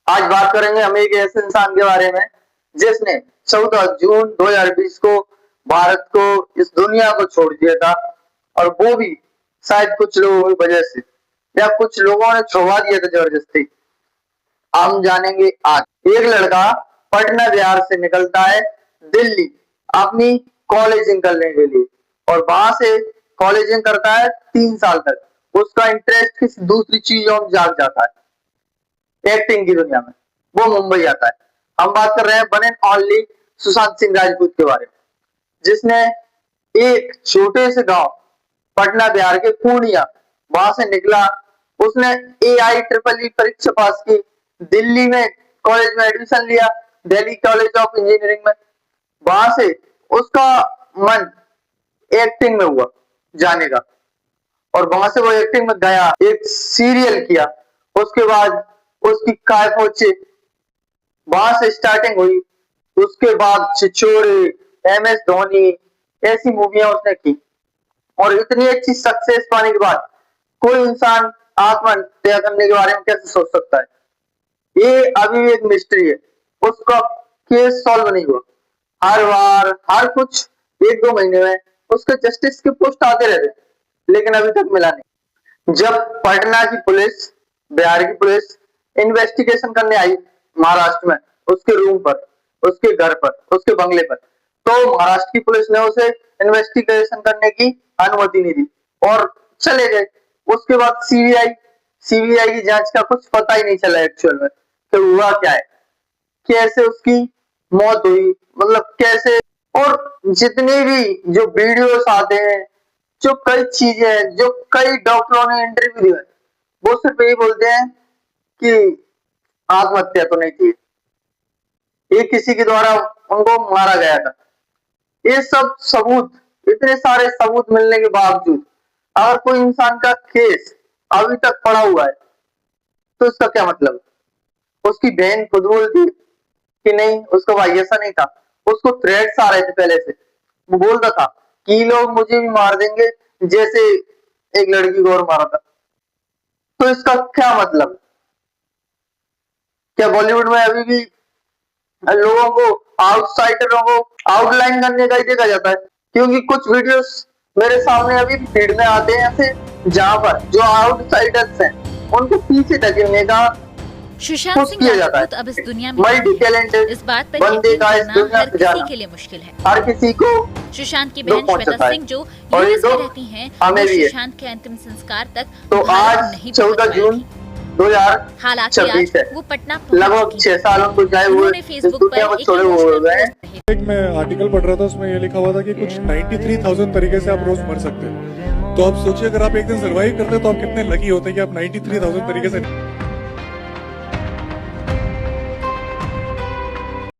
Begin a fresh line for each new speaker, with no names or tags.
आज बात करेंगे हम एक ऐसे इंसान के बारे में जिसने 14 जून 2020 को भारत को, इस दुनिया को छोड़ दिया था, और वो भी शायद कुछ लोगों की वजह से, या कुछ लोगों ने छुड़वा दिया था जबरदस्ती। हम जानेंगे आज। एक लड़का पटना बिहार से निकलता है दिल्ली अपनी कॉलेजिंग करने के लिए, और वहां से कॉलेजिंग करता है 3 साल तक। उसका इंटरेस्ट किसी दूसरी चीजों में जाग जाता है, एक्टिंग की दुनिया में। वो मुंबई आता है। हम बात कर रहे हैं one and only Sushant Singh Rajput के बारे में, जिसने एक छोटे से गांव पटना बिहार के पूर्णिया, वहां से निकला। उसने AIEEE परीक्षा पास की, दिल्ली में कॉलेज में एडमिशन लिया, दिल्ली कॉलेज ऑफ इंजीनियरिंग में। वहां से उसका मन एक्टिंग में हुआ जाने का, और वहां से वो एक्टिंग में गया, एक सीरियल किया। उसके बाद उसकी काय पहुंचे, वहां से स्टार्टिंग हुई। उसके बाद छिछोरे, MS धोनी, ऐसी मूवियां उसने की, और इतनी अच्छी सक्सेस पाने के बाद कोई इंसान आत्महत्या करने के बारे में कैसे सोच सकता है? ये अभी भी एक मिस्ट्री है। उसका केस सॉल्व नहीं हुआ। हर बार, हर कुछ 1-2 महीने में उसके जस्टिस के पोस्ट आते रहते, लेकिन अभी तक मिला नहीं। जब पटना की पुलिस, बिहार की पुलिस इन्वेस्टिगेशन करने आई महाराष्ट्र में, उसके रूम पर, उसके घर पर, उसके बंगले पर, तो महाराष्ट्र की पुलिस ने उसे इन्वेस्टिगेशन करने की अनुमति नहीं दी और चले गए। उसके बाद सीबीआई की जांच का कुछ पता ही नहीं चला एक्चुअल में कि हुआ क्या है, कैसे उसकी मौत हुई, मतलब कैसे। और जितने भी जो वीडियोस आते हैं, जो कई चीजें हैं, जो कई डॉक्टरों ने इंटरव्यू दिया है, वो सिर्फ यही बोलते हैं कि आत्महत्या तो नहीं थी, ये किसी के द्वारा उनको मारा गया था। ये सब सबूत, इतने सारे सबूत मिलने के बावजूद अगर कोई इंसान का केस अभी तक पड़ा हुआ है, तो इसका क्या मतलब? उसकी बहन खुद बोलती कि नहीं, उसका भाई ऐसा नहीं था। उसको थ्रेट्स आ रहे थे पहले से। वो बोलता था कि लोग मुझे भी मार देंगे, जैसे एक लड़की को और मारा था। तो इसका क्या मतलब? क्या बॉलीवुड में अभी भी लोगों को, आउटसाइडरों को आउटलाइन करने का ही देखा जाता है? क्योंकि कुछ वीडियोस मेरे सामने अभी फीड में आते हैं ऐसे, जहां पर जो आउटसाइडर्स हैं उनको पीछे धकेलने का
सुशांत सिंह राजपूत अब इस दुनिया में
मल्टी टैलेंटेड
इस बात पर
बंदे का इस दुनिया
हर
में
किसी
जाना
के लिए मुश्किल है।
हर किसी को
सुशांत की बहन श्वेता सिंह जो
और
यूएस में रहती हैं,
हमें भी है।
सुशांत के अंतिम संस्कार तक
तो
भारत
आज
नहीं
14
पहुंच
जून
पाई थी।
2026
हालांकि आज
है,
वो पटना
लगभग 6 सालों को जाए हुए
उन्होंने
इस
फेसबुक
दुनिया
पर
को छोड़े हुए हो गए।
एक मैं आर्टिकल पढ़ रहा था, उसमें ये लिखा हुआ था कि कुछ 93,000 तरीके से आप रोज मर सकते हैं। तो आप सोचिए, अगर आप एक दिन सर्वाइव करते तो आप कितने लकी होते कि आप 93,000 तरीके से